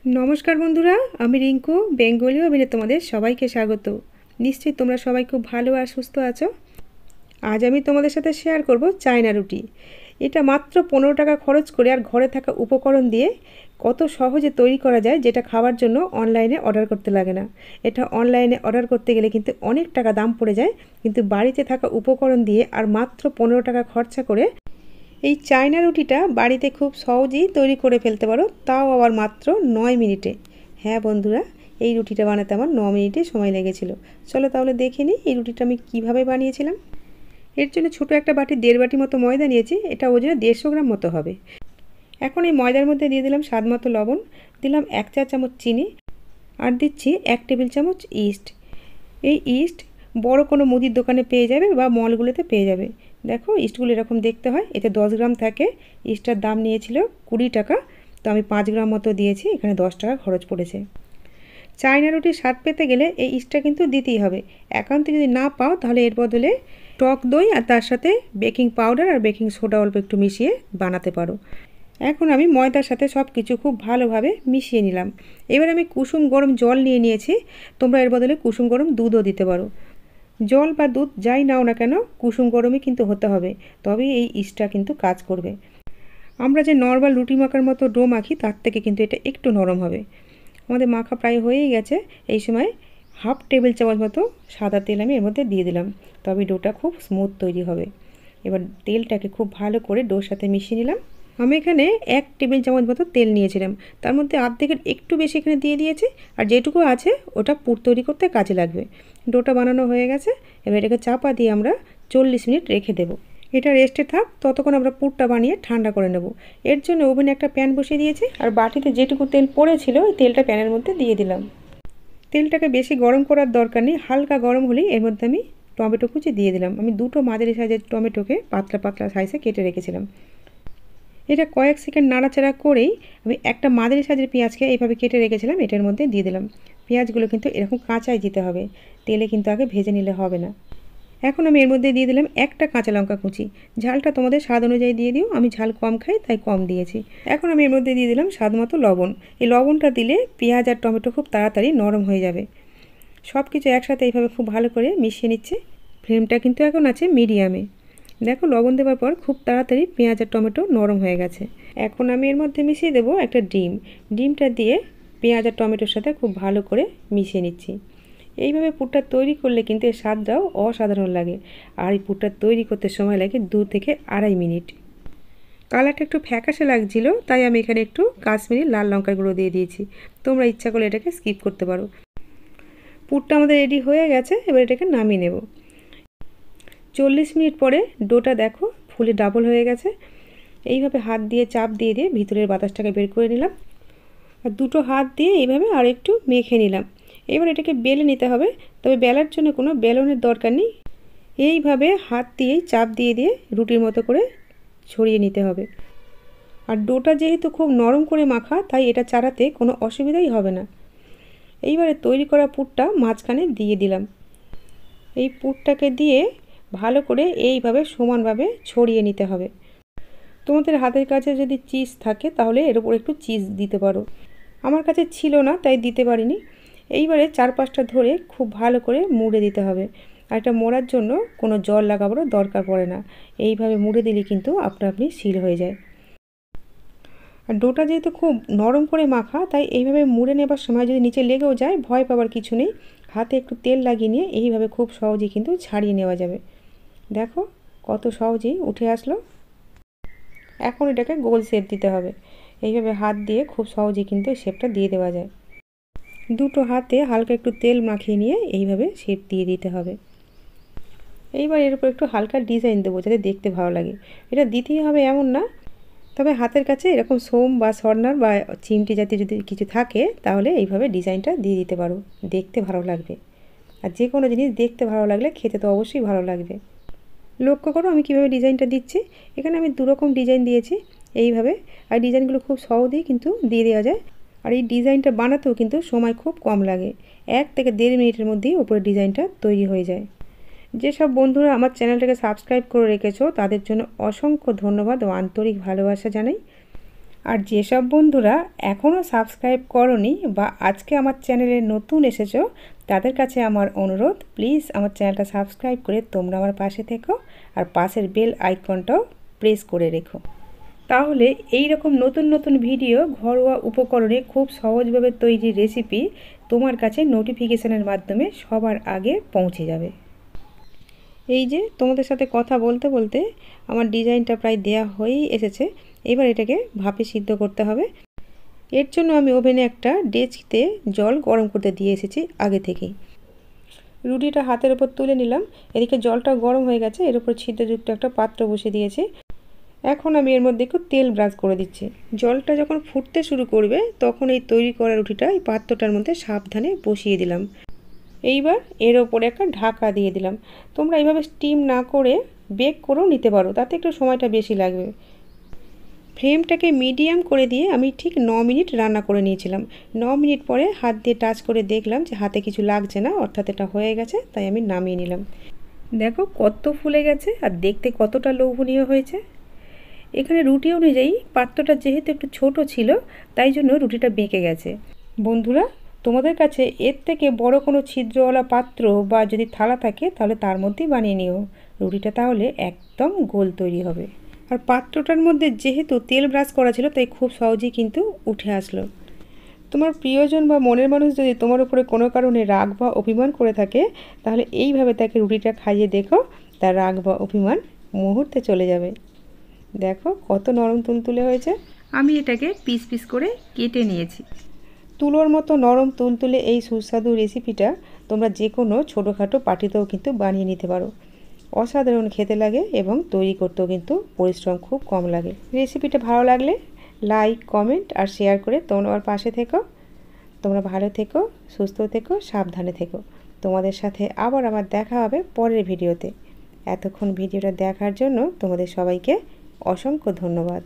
नमस्कार बंधुरा आमी रिंकू बेंगली अभिने तुम्हादेर सबाइके स्वागत। निश्चयई तोमरा सबाई खूब भालो आर सुस्थ आछो। आज आमी तोमादेर साथे शेयर करब चायना रुटी। एटा मात्र 15 टाका खरच करे आर घरे थाका उपकरण दिए कत सहजे तैरी करा जाए, जेटा खावार जोन्नो अनलाइने अर्डार करते लागे ना। एटा अनलाइने अर्डार करते गेले किन्तु अनेक टाका दाम पड़े जाए, किन्तु बाड़ीते थाका उपकरण दिए आर मात्र 15 टाका खर्चा करे এই চায়না রুটিটা বাড়িতে খুব সহজেই তৈরি করে ফেলতে পারো, তাও আবার মাত্র 9 মিনিটে। হ্যাঁ বন্ধুরা, এই রুটিটা বানাতে আমার 9 মিনিটে সময় লেগেছিল। চলো তাহলে দেখে নিই এই রুটিটা আমি কিভাবে বানিয়েছিলাম। এর জন্য ছোট একটা বাটি 1.5 বাটি মতো ময়দা নিয়েছি, এটা ওজনে 150 গ্রাম মতো হবে। এখন এই ময়দার মধ্যে দিয়ে দিলাম স্বাদ মতো লবণ, দিলাম 1 চা চামচ চিনি আর দিচ্ছি 1 টেবিল চামচ ইস্ট। এই ইস্ট বড় কোনো মুদির দোকানে পেয়ে যাবে বা মলগুলোতে পেয়ে যাবে। দেখো ইস্টগুলো এরকম দেখতে হয়। এতে 10 গ্রাম থাকে। ইস্টটার দাম নিয়েছিল 20 টাকা, তো আমি 5 গ্রাম মতো দিয়েছি, এখানে 10 টাকা খরচ পড়েছে। চায়না রুটির স্বাদ পেতে গেলে এই ইস্টটা কিন্তু দিতেই হবে। একান্ত যদি না পাও তাহলে এর বদলে টক দই আর তার সাথে বেকিং পাউডার আর বেকিং সোডা অল্প একটু মিশিয়ে বানাতে পারো। এখন আমি ময়দার সাথে সব কিছু খুব ভালোভাবে মিশিয়ে নিলাম। এবার আমি কুসুম গরম জল নিয়ে নিয়েছি, তোমরা এর বদলে কুসুম গরম দুধও দিতে পারো। জল বা দুধ যাই নাও না কেন কুসুম গরমই কিন্তু হতে হবে, তবেই এই ইস্টটা কিন্তু কাজ করবে। আমরা যে নর্মাল রুটি মাখার মতো ডো মাখি তার থেকে কিন্তু এটা একটু নরম হবে। আমাদের মাখা প্রায় হয়েই গেছে। এই সময় হাফ টেবিল চামচ মতো সাদা তেল আমি এর মধ্যে দিয়ে দিলাম, তবে ডোটা খুব স্মুথ তৈরি হবে। এবার তেলটাকে খুব ভালো করে ডোর সাথে মিশিয়ে নিলাম। আমি এখানে 1 টেবিল চামচ মতো তেল নিয়েছিলাম, তার মধ্যে অর্ধেকের একটু বেশি এখানে দিয়ে দিয়েছি, আর যেটুকু আছে ওটা পুর তৈরি করতে কাজে লাগবে। ডোটা বানানো হয়ে গেছে। এবার এটাকে চাপা দিয়ে আমরা 40 মিনিট রেখে দেব। এটা রেস্টে থাক, ততক্ষণ আমরা পুরটা বানিয়ে ঠান্ডা করে নেব। এর জন্য ওভেনে একটা প্যান বসিয়ে দিয়েছি, আর বাটিতে যেটুকু তেল পড়েছিল ওই তেলটা প্যানের মধ্যে দিয়ে দিলাম। তেলটাকে বেশি গরম করার দরকার নেই, হালকা গরম হলেই এর মধ্যে আমি টমেটো কুচি দিয়ে দিলাম। আমি 2টো মাঝারি সাইজের টমেটোকে পাতলা পাতলা সাইজে কেটে রেখেছিলাম। এটা কয়েক সেকেন্ড নাড়াচাড়া করেই আমি একটা মাঝারি সাইজের পেঁয়াজকে এইভাবে কেটে রেখেছিলাম, এটার মধ্যে দিয়ে দিলাম। পেঁয়াজগুলো কিন্তু এরকম কাঁচাই দিতে হবে, তেলে কিন্তু আগে ভেজে নিলে হবে না। এখন আমি এর মধ্যে দিয়ে দিলাম একটা কাঁচা লঙ্কা কুচি। ঝালটা তোমাদের স্বাদ অনুযায়ী দিয়ে দিও, আমি ঝাল কম খাই তাই কম দিয়েছি। এখন আমি এর মধ্যে দিয়ে দিলাম স্বাদ মতো লবণ। এই লবণটা দিলে পেঁয়াজ আর টমেটো খুব তাড়াতাড়ি নরম হয়ে যাবে। সব কিছু একসাথে এইভাবে খুব ভালো করে মিশিয়ে নিচ্ছে। ফ্লেমটা কিন্তু এখন আছে মিডিয়ামে। দেখো লবণ দেওয়ার পর খুব তাড়াতাড়ি পেঁয়াজ আর টমেটো নরম হয়ে গেছে। এখন আমি এর মধ্যে মিশিয়ে দেবো একটা ডিম। ডিমটা দিয়ে পেঁয়াজ আর টমেটোর সাথে খুব ভালো করে মিশিয়ে নিচ্ছি। এইভাবে পুরটা তৈরি করলে কিন্তু এর স্বাদটাও অসাধারণ লাগে। আর এই পুরটা তৈরি করতে সময় লাগে 2 থেকে 2.5 মিনিট। কালারটা একটু ফ্যাকাশে লাগছিল, তাই আমি এখানে একটু কাশ্মীরি লাল লঙ্কার গুঁড়ো দিয়ে দিয়েছি। তোমরা ইচ্ছা করলে এটাকে স্কিপ করতে পারো। পুরটা আমাদের রেডি হয়ে গেছে, এবার এটাকে নামিয়ে নেব। 40 মিনিট পরে ডোটা দেখো ফুলে ডাবল হয়ে গেছে। এইভাবে হাত দিয়ে চাপ দিয়ে দিয়ে ভিতরের বাতাসটাকে বের করে নিলাম, আর 2টো হাত দিয়ে এইভাবে আর একটু মেখে নিলাম। এবার এটাকে বেলে নিতে হবে, তবে বেলার জন্য কোনো বেলনের দরকার নেই। এইভাবে হাত দিয়েই চাপ দিয়ে দিয়ে রুটির মতো করে ছড়িয়ে নিতে হবে। আর ডোটা যেহেতু খুব নরম করে মাখা, তাই এটা চাড়াতে কোনো অসুবিধাই হবে না। এইবারে তৈরি করা পুরটা মাঝখানে দিয়ে দিলাম। এই পুরটাকে দিয়ে ভালো করে এইভাবে সমানভাবে ছড়িয়ে নিতে হবে। তোমাদের হাতের কাছে যদি চিজ থাকে তাহলে এর উপর একটু চিজ দিতে পারো। আমার কাছে ছিল না তাই দিতে পারিনি। এইবারে 4-5টা ধরে খুব ভালো করে মুড়ে দিতে হবে। আর এটা মোড়ার জন্য কোনো জল লাগাবারও দরকার পড়ে না। এইভাবে মুড়ে দিলে কিন্তু আপনা আপনি সিল হয়ে যায়। আর ডোটা যেহেতু খুব নরম করে মাখা, তাই এইভাবে মুড়ে নেবার সময় যদি নিচে লেগেও যায় ভয় পাওয়ার কিছু নেই। হাতে একটু তেল লাগিয়ে নিয়ে এইভাবে খুব সহজেই কিন্তু ছাড়িয়ে নেওয়া যাবে। দেখো কত সহজেই উঠে আসলো। এখন এটাকে গোল শেপ দিতে হবে। এইভাবে হাত দিয়ে খুব সহজেই কিন্তু শেপটা দিয়ে দেওয়া যায়। 2টো হাতে হালকা একটু তেল মাখিয়ে নিয়ে এইভাবে শেপ দিয়ে দিতে হবে। এইবার এর উপর একটু হালকা ডিজাইন দেবো যাতে দেখতে ভালো লাগে। এটা দিতেই হবে এমন না, তবে হাতের কাছে এরকম সোম বা সর্নার বা চিমটি জাতীয় যদি কিছু থাকে তাহলে এইভাবে ডিজাইনটা দিয়ে দিতে পারো, দেখতে ভালো লাগবে। আর যে কোনো জিনিস দেখতে ভালো লাগলে খেতে তো অবশ্যই ভালো লাগবে। লক্ষ্য করো আমি কীভাবে ডিজাইনটা দিচ্ছি। এখানে আমি 2 রকম ডিজাইন দিয়েছি এইভাবে। আর ডিজাইনগুলো খুব সহজেই কিন্তু দিয়ে দেওয়া যায়। আর এই ডিজাইনটা বানাতেও কিন্তু সময় খুব কম লাগে। 1 থেকে 1.5 মিনিটের মধ্যেই উপরের ডিজাইনটা তৈরি হয়ে যায়। যেসব বন্ধুরা আমার চ্যানেলটাকে সাবস্ক্রাইব করে রেখেছো তাদের জন্য অসংখ্য ধন্যবাদ ও আন্তরিক ভালোবাসা জানাই। আর যেসব বন্ধুরা এখনও সাবস্ক্রাইব করনি বা আজকে আমার চ্যানেলে নতুন এসেছো, তাদের কাছে আমার অনুরোধ, প্লিজ আমার চ্যানেলটা সাবস্ক্রাইব করে তোমরা আমার পাশে থেকো আর পাশের বেল আইকনটাও প্রেস করে রেখো। তাহলে এই রকম নতুন নতুন ভিডিও ঘরোয়া উপকরণে খুব সহজভাবে তৈরি রেসিপি তোমার কাছে নোটিফিকেশনের মাধ্যমে সবার আগে পৌঁছে যাবে। এই যে তোমাদের সাথে কথা বলতে বলতে আমার ডিজাইনটা প্রায় দেয়া হয়েই এসেছে। এবার এটাকে ভাপে সিদ্ধ করতে হবে। এর জন্য আমি ওভেনে একটা ডেচকিতে জল গরম করতে দিয়ে এসেছি আগে থেকেই। রুটিটা হাতের উপর তুলে নিলাম। এদিকে জলটা গরম হয়ে গেছে, এর উপর ছিদ্রযুক্ত একটা পাত্র বসিয়ে দিয়েছি। এখন আমি এর মধ্যে একটু তেল ব্রাশ করে দিচ্ছি। জলটা যখন ফুটতে শুরু করবে তখন এই তৈরি করা রুটিটা এই পাত্রটার মধ্যে সাবধানে বসিয়ে দিলাম। এইবার এর ওপরে একটা ঢাকা দিয়ে দিলাম। তোমরা এইভাবে স্টিম না করে বেক করেও নিতে পারো, তাতে একটু সময়টা বেশি লাগবে। ফ্লেমটাকে মিডিয়াম করে দিয়ে আমি ঠিক 9 মিনিট রান্না করে নিয়েছিলাম। 9 মিনিট পরে হাত দিয়ে টাচ করে দেখলাম যে হাতে কিছু লাগছে না, অর্থাৎ এটা হয়ে গেছে, তাই আমি নামিয়ে নিলাম। দেখো কত ফুলে গেছে আর দেখতে কতটা লোভনীয় হয়েছে। এখানে রুটি অনুযায়ী পাত্রটা যেহেতু একটু ছোট ছিল, তাই জন্য রুটিটা বেঁকে গেছে। বন্ধুরা, তোমাদের কাছে এর থেকে বড় কোনো ছিদ্রওয়ালা পাত্র বা যদি থালা থাকে তাহলে তার মধ্যেই বানিয়ে নিও। রুটিটা তাহলে একদম গোল তৈরি হবে। আর পাত্রটার মধ্যে যেহেতু তেল ব্রাশ করা ছিল, তাই খুব সহজেই কিন্তু উঠে আসলো। তোমার প্রিয়জন বা মনের মানুষ যদি তোমার উপরে কোনো কারণে রাগ বা অভিমান করে থাকে, তাহলে এইভাবে তাকে রুটিটা খাইয়ে দেখো, তার রাগ বা অভিমান মুহূর্তে চলে যাবে। দেখো কত নরম তুলতুলে হয়েছে। আমি এটাকে পিস পিস করে কেটে নিয়েছি। তুলোর মতো নরম তুলতুলে এই সুস্বাদু রেসিপিটা তোমরা যে কোনো ছোটোখাটো পার্টিতেও কিন্তু বানিয়ে নিতে পারো। অসাধারণ খেতে লাগে এবং তৈরি করতেও কিন্তু পরিশ্রম খুব কম লাগে। রেসিপিটা ভালো লাগলে লাইক, কমেন্ট আর শেয়ার করে তোমরা আমার পাশে থেকো। তোমরা ভালো থেকো, সুস্থ থেকো, সাবধানে থেকো। তোমাদের সাথে আবার আমার দেখা হবে পরের ভিডিওতে। এতক্ষণ ভিডিওটা দেখার জন্য তোমাদের সবাইকে অসংখ্য ধন্যবাদ।